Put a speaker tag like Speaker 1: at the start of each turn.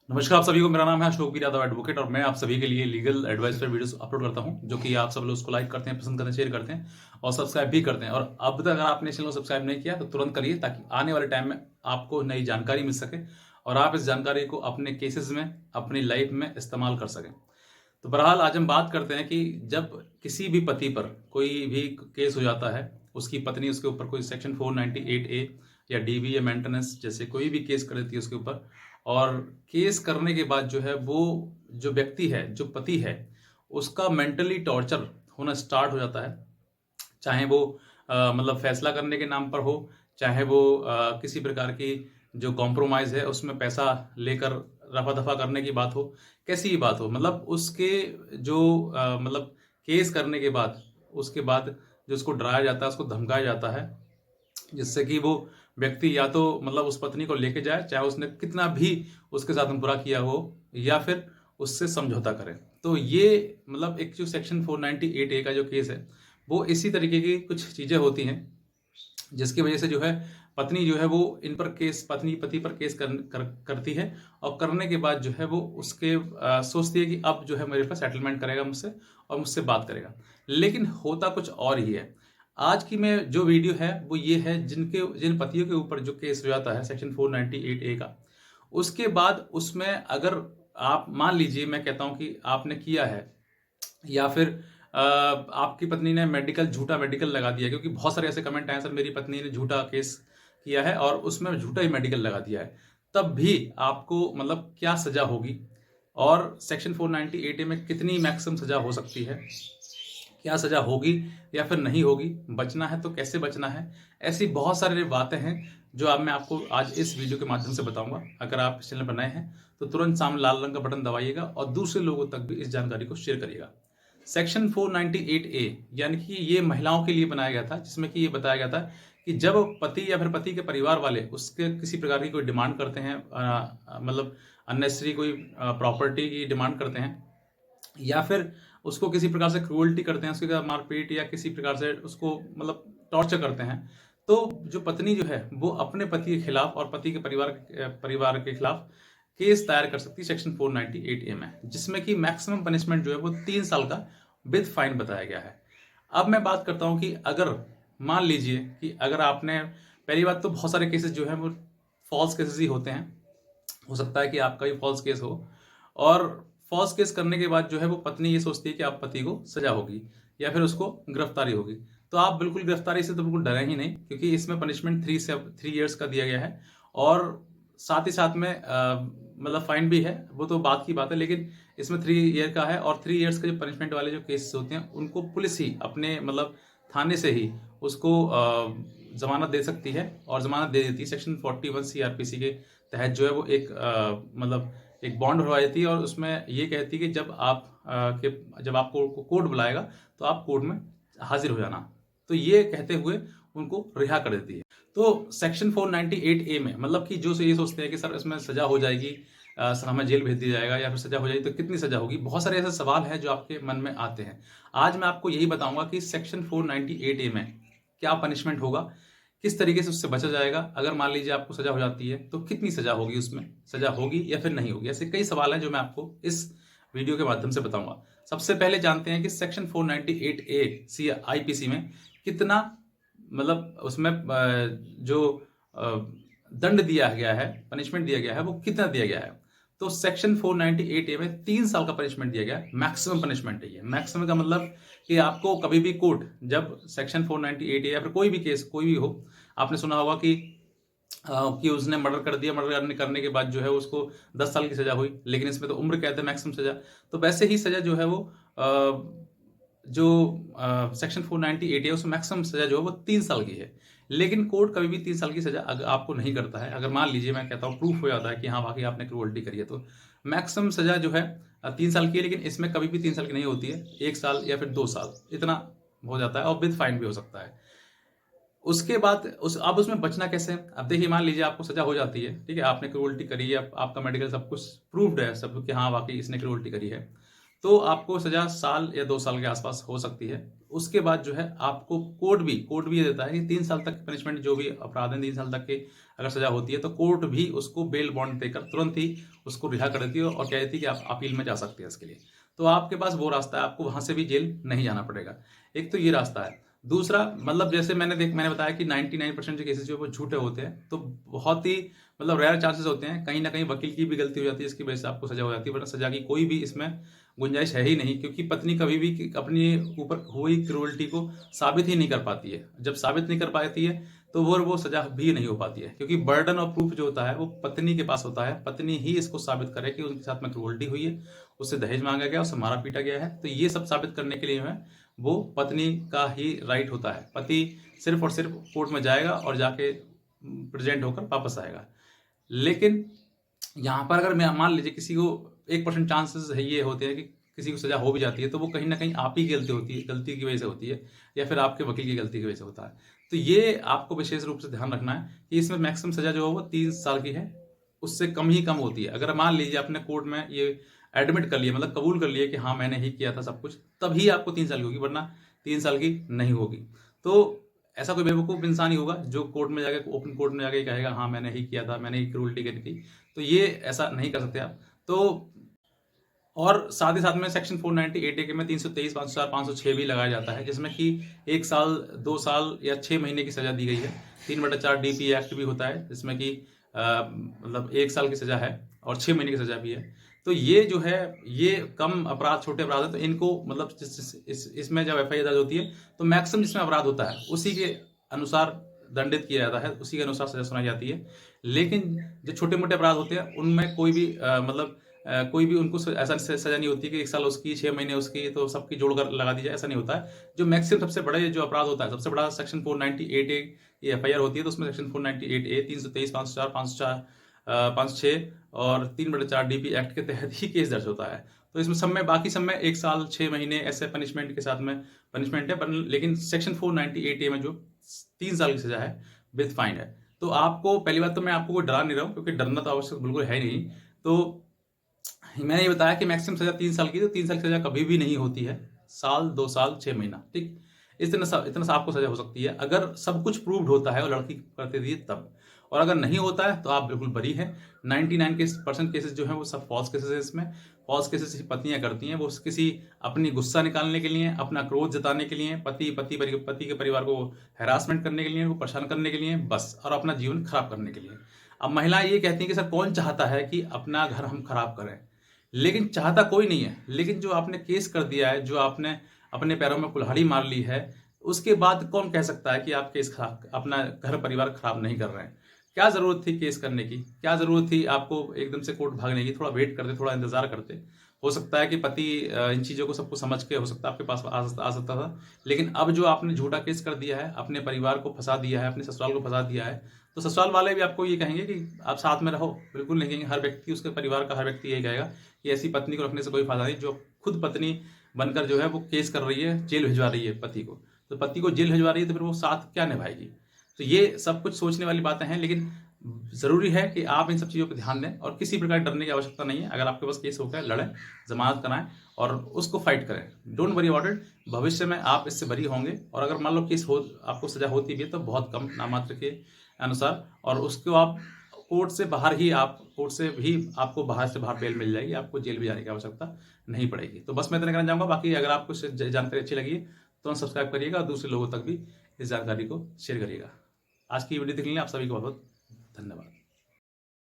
Speaker 1: नमस्कार आप सभी को। मेरा नाम है अशोक वीर यादव एडवोकेट और मैं आप सभी के लिए लीगल एडवाइस पर वीडियोस अपलोड करता हूं, जो कि आप सब लोग उसको लाइक करते हैं, पसंद करते हैं, शेयर करते हैं और सब्सक्राइब भी करते हैं। और अब तक अगर आपने चैनल को सब्सक्राइब नहीं किया तो तुरंत करिए, ताकि आने वाले टाइम में आपको नई जानकारी मिल सके और आप इस जानकारी को अपने केसेस में, अपनी लाइफ में इस्तेमाल कर सकें। तो बहरहाल आज हम बात करते हैं कि जब किसी भी पति पर कोई भी केस हो जाता है, उसकी पत्नी उसके ऊपर कोई सेक्शन 498A या डीवी या मेंटेनेंस जैसे कोई भी केस कर देती है उसके ऊपर, और केस करने के बाद जो है वो जो व्यक्ति है, जो पति है, उसका मेंटली टॉर्चर होना स्टार्ट हो जाता है। चाहे वो मतलब फैसला करने के नाम पर हो, चाहे वो किसी प्रकार की जो कॉम्प्रोमाइज है उसमें पैसा लेकर रफा दफा करने की बात हो, कैसी ही बात हो, मतलब उसके जो मतलब केस करने के बाद, उसके बाद जो उसको डराया जाता है, उसको धमकाया जाता है, जिससे कि वो व्यक्ति या तो मतलब उस पत्नी को लेके जाए, चाहे उसने कितना भी उसके साथ में बुरा किया हो, या फिर उससे समझौता करे। तो ये मतलब एक जो सेक्शन 498A का जो केस है, वो इसी तरीके की कुछ चीजें होती हैं, जिसकी वजह से जो है पत्नी जो है वो इन पर केस, पत्नी पति पर केस करती है। और करने के बाद जो है वो उसके सोचती है कि अब जो है मेरे पास सेटलमेंट करेगा मुझसे और मुझसे बात करेगा। लेकिन होता कुछ और ही है। आज की मैं जो वीडियो है वो ये है, जिन पतियों के ऊपर जो केस हो जाता है सेक्शन 498A का, उसके बाद उसमें अगर आप मान लीजिए, मैं कहता हूं कि आपने किया है, या फिर आपकी पत्नी ने झूठा मेडिकल लगा दिया, क्योंकि बहुत सारे ऐसे कमेंट आए, सर मेरी पत्नी ने झूठा केस किया है और उसमें झूठा ही मेडिकल लगा दिया है, तब भी आपको मतलब क्या सजा होगी, और सेक्शन 498A में कितनी मैक्सिमम सजा हो सकती है, क्या सजा होगी या फिर नहीं होगी, बचना है तो कैसे बचना है। ऐसी बहुत सारी बातें हैं जो अब मैं आपको आज इस वीडियो के माध्यम से बताऊंगा। अगर आप इस चैनल पर नए हैं तो तुरंत सामने लाल रंग का बटन दबाइएगा और दूसरे लोगों तक भी इस जानकारी को शेयर करिएगा। सेक्शन 498A यानी कि ये महिलाओं के लिए बनाया गया था, जिसमें कि ये बताया गया था कि जब पति या फिर पति के परिवार वाले उसके किसी प्रकार की कोई डिमांड करते हैं, मतलब अननेसेसरी कोई प्रॉपर्टी की डिमांड करते हैं, या फिर उसको किसी प्रकार से क्रूअल्टी करते हैं, उसके साथ मारपीट या किसी प्रकार से उसको मतलब टॉर्चर करते हैं, तो जो पत्नी जो है वो अपने पति के खिलाफ और पति के परिवार के खिलाफ केस दायर कर सकती है सेक्शन 498A में, जिसमें कि मैक्सिमम पनिशमेंट जो है वो 3 साल का विद फाइन बताया गया है। अब मैं बात करता हूं कि अगर मान लीजिए कि अगर आपने, पहली बात तो बहुत सारे केसेस जो है वो फॉल्स केसेस ही होते हैं, हो सकता है कि आपका भी फॉल्स केस हो, और फॉल्स केस करने के बाद जो है वो पत्नी ये सोचती है कि आप पति को सजा होगी या फिर उसको गिरफ्तारी होगी। तो आप बिल्कुल गिरफ्तारी से तो बिल्कुल डरें ही नहीं, क्योंकि इसमें पनिशमेंट 3 ईयर्स का दिया गया है, और साथ ही साथ में मतलब फाइन भी है, वो तो बात की बात है, लेकिन इसमें 3 ईयर का है। और 3 ईयर्स के जो पनिशमेंट वाले जो केसेस होते हैं उनको पुलिस ही अपने मतलब थाने से ही उसको जमानत दे सकती है, और जमानत दे देती है। सेक्शन 41 CRPC के तहत जो है वो एक मतलब एक बॉन्ड भरवा देती है, और उसमें ये कहती है कि जब आपको कोर्ट बुलाएगा तो आप कोर्ट में हाजिर हो जाना। तो ये कहते हुए उनको रिहा कर देती है। तो सेक्शन 498A में मतलब कि जो ये सोचते हैं कि सर इसमें सजा हो जाएगी, सर हमें जेल भेज दिया जाएगा, या फिर सजा हो जाएगी तो कितनी सजा होगी, बहुत सारे ऐसे सवाल हैं जो आपके मन में आते हैं। आज मैं आपको यही बताऊंगा कि सेक्शन 498A में क्या पनिशमेंट होगा, किस तरीके से उससे बचा जाएगा, अगर मान लीजिए आपको सजा हो जाती है तो कितनी सजा होगी, उसमें सजा होगी या फिर नहीं होगी। ऐसे कई सवाल हैं जो मैं आपको इस वीडियो के माध्यम से बताऊंगा। सबसे पहले जानते हैं कि सेक्शन 498A IPC में कितना मतलब उसमें जो दंड दिया गया है, पनिशमेंट दिया गया है, वो कितना दिया गया है। तो सेक्शन 498A में 3 साल का पनिशमेंट दिया गया है, मैक्सिमम पनिशमेंट है ये। मैक्सिमम का मतलब कि आपको कभी भी कोर्ट, जब सेक्शन 498A या फिर कोई भी केस कोई भी हो, आपने सुना होगा कि उसने मर्डर कर दिया, मर्डर करने के बाद जो है उसको 10 साल की सजा हुई, लेकिन इसमें तो उम्र कैद है, मैक्सिमम सजा। तो वैसे ही सजा जो है वो जो सेक्शन 498 है उसमें मैक्सिमम सजा जो है वो 3 साल की है। लेकिन कोर्ट कभी भी 3 साल की सजा अगर आपको नहीं करता है, अगर मान लीजिए मैं कहता हूँ प्रूफ हो जाता है कि हाँ वाकई आपने क्रूअल्टी करी है, तो मैक्सिमम सजा जो है 3 साल की है। लेकिन इसमें कभी भी 3 साल की नहीं होती है, 1 साल या फिर 2 साल इतना हो जाता है, और विद फाइन भी हो सकता है। उसके बाद अब उसमें बचना कैसे है। अब देखिए, मान लीजिए आपको सजा हो जाती है, ठीक है, आपने क्रूअल्टी करी है, आपका मेडिकल सब कुछ प्रूव्ड है सब कि हाँ वाकई इसने क्रूअल्टी करी है, तो आपको सज़ा साल या 2 साल के आसपास हो सकती है। उसके बाद जो है आपको कोर्ट भी ये देता है कि 3 साल तक पनिशमेंट, जो भी अपराध है 3 साल तक की अगर सज़ा होती है तो कोर्ट भी उसको बेल बॉन्ड देकर तुरंत ही उसको रिहा कर देती है और कह देती है कि आप अपील में जा सकते हैं इसके लिए। तो आपके पास वो रास्ता है, आपको वहाँ से भी जेल नहीं जाना पड़ेगा। एक तो ये रास्ता है। दूसरा, मतलब जैसे मैंने बताया कि 99% जो केसेज़ जो वो झूठे होते हैं, तो बहुत ही मतलब रेयर चांसेस होते हैं, कहीं न कहीं वकील की भी गलती हो जाती है, इसकी वजह से आपको सज़ा हो जाती है, वरना सज़ा की कोई भी इसमें गुंजाइश है ही नहीं, क्योंकि पत्नी कभी भी अपने ऊपर हुई क्रूरल्टी को साबित ही नहीं कर पाती है। जब साबित नहीं कर पाती है तो वो सज़ा भी नहीं हो पाती है, क्योंकि बर्डन ऑफ प्रूफ जो होता है वो पत्नी के पास होता है। पत्नी ही इसको साबित करे कि उनके साथ में क्रूरल्टी हुई है, उससे दहेज माँगा गया, उसे मारा-पीटा गया है। तो ये सब साबित करने के लिए जो है वो पत्नी का ही राइट होता है। पति सिर्फ़ और सिर्फ़ कोर्ट में जाएगा और जाके प्रेज़ेंट होकर वापस आएगा। लेकिन यहाँ पर अगर मैं मान लीजिए किसी को 1% चांसेस है ये होते हैं कि किसी को सज़ा हो भी जाती है, तो वो कहीं न कहीं आप ही की गलती की वजह से होती है, या फिर आपके वकील की गलती की वजह से होता है। तो ये आपको विशेष रूप से ध्यान रखना है कि इसमें मैक्सिमम सज़ा जो है वो 3 साल की है, उससे कम ही कम होती है। अगर मान लीजिए आपने कोर्ट में ये एडमिट कर लिया, मतलब कबूल कर लिया कि हाँ, मैंने ही किया था सब कुछ, तभी आपको 3 साल की होगी, वरना 3 साल की नहीं होगी। तो ऐसा कोई बेवकूफ़ इंसान ही होगा जो कोर्ट में जाके, ओपन कोर्ट में जाके कहेगा हाँ, मैंने ही किया था, मैंने ही क्रूरल्टी करी थी। तो ये ऐसा नहीं कर सकते आप। तो और साथ ही साथ में सेक्शन 498 ए के में 323, 504, 506 भी लगाया जाता है, जिसमें कि 1 साल, 2 साल या 6 महीने की सज़ा दी गई है। 3/4 डीपी एक्ट भी होता है, जिसमें कि मतलब 1 साल की सज़ा है और 6 महीने की सज़ा भी है। तो ये जो है, ये कम अपराध, छोटे अपराध हैं, तो इनको मतलब इसमें जब एफआईआर दर्ज होती है, तो मैक्सिमम जिसमें अपराध होता है, उसी के अनुसार दंडित किया जाता है, उसी के अनुसार सज़ा सुनाई जाती है। लेकिन जो छोटे-मोटे अपराध होते हैं, उनमें कोई भी कोई भी उनको ऐसा सज़ा नहीं होती कि 1 साल उसकी, 6 महीने उसकी, तो सबकी जोड़कर लगा दी जाए, ऐसा नहीं होता है। जो मैक्सिमम सबसे बड़े जो अपराध होता है, सबसे बड़ा सेक्शन 498 ए ये एफआईआर होती है, तो उसमें सेक्शन 498 ए, 323, 504, 506 और 3/4 डीपी एक्ट के तहत ही केस दर्ज होता है। तो इसमें सब में, बाकी सब में 1 साल, 6 महीने ऐसे पनिशमेंट के साथ में पनिशमेंट है, पर लेकिन सेक्शन 498 ए में जो 3 साल की सज़ा है विथ फाइन है। तो आपको, पहली बात तो मैं आपको कोई डरा नहीं रहा हूँ, क्योंकि डरना तो आवश्यक बिल्कुल है नहीं। तो मैंने ये बताया कि मैक्सिमम सज़ा 3 साल की, तो 3 साल की सज़ा कभी भी नहीं होती है। साल, 2 साल, 6 महीना, ठीक? इतना सा आपको सज़ा हो सकती है, अगर सब कुछ प्रूव्ड होता है और लड़की करती थी तब। और अगर नहीं होता है तो आप बिल्कुल बरी हैं। 99% केसेस जो हैं वो सब फ़ॉल्स केसेस हैं इसमें। फ़ॉल्स केसेस पत्नियाँ करती हैं, वो किसी अपनी गुस्सा निकालने के लिए, अपना क्रोध जताने के लिए, पति के परिवार को हैरासमेंट करने के लिए, उनको परेशान करने के लिए बस, और अपना जीवन खराब करने के लिए। अब महिलाएँ ये कहती हैं कि सर, कौन चाहता है कि अपना घर हम खराब करें? लेकिन चाहता कोई नहीं है। लेकिन जो आपने केस कर दिया है, जो आपने अपने पैरों में कुल्हाड़ी मार ली है, उसके बाद कौन कह सकता है कि आप केस अपना घर परिवार खराब नहीं कर रहे हैं? क्या ज़रूरत थी केस करने की? क्या ज़रूरत थी आपको एकदम से कोर्ट भागने की? थोड़ा वेट करते, थोड़ा इंतज़ार करते। हो सकता है कि पति इन चीज़ों को सबको समझ के हो सकता है आपके पास आ सकता था। लेकिन अब जो आपने झूठा केस कर दिया है, अपने परिवार को फँसा दिया है, अपने ससुराल को फँसा दिया है, तो ससुराल वाले भी आपको ये कहेंगे कि आप साथ में रहो। बिल्कुल नहीं कहेंगे। हर व्यक्ति, उसके परिवार का हर व्यक्ति यही कहेगा कि ऐसी पत्नी को रखने से कोई फ़ायदा नहीं, जो खुद पत्नी बनकर जो है वो केस कर रही है, जेल भिजवा रही है पति को। तो पति को जेल भिजवा रही है, तो फिर वो साथ क्या निभाएगी? तो ये सब कुछ सोचने वाली बातें हैं, लेकिन ज़रूरी है कि आप इन सब चीज़ों पे ध्यान दें, और किसी प्रकार डरने की आवश्यकता नहीं है। अगर आपके पास केस हो गया, लड़ें, ज़मानत कराएँ और उसको फाइट करें। Don't worry about it. भविष्य में आप इससे बरी होंगे, और अगर मान लो केस हो, आपको सज़ा होती भी है, तो बहुत कम, नामात्र के अनुसार, और उसको आप कोर्ट से भी आपको बाहर से बाहर बेल मिल जाएगी, आपको जेल भी जाने की आवश्यकता नहीं पड़ेगी। तो बस मैं इतना कहना चाहूँगा। बाकी अगर आपको जानकारी अच्छी लगी है तो सब्सक्राइब करिएगा, और दूसरे लोगों तक भी इस जानकारी को शेयर करिएगा। आज की वीडियो देखने के लिए आप सभी को बहुत बहुत धन्यवाद।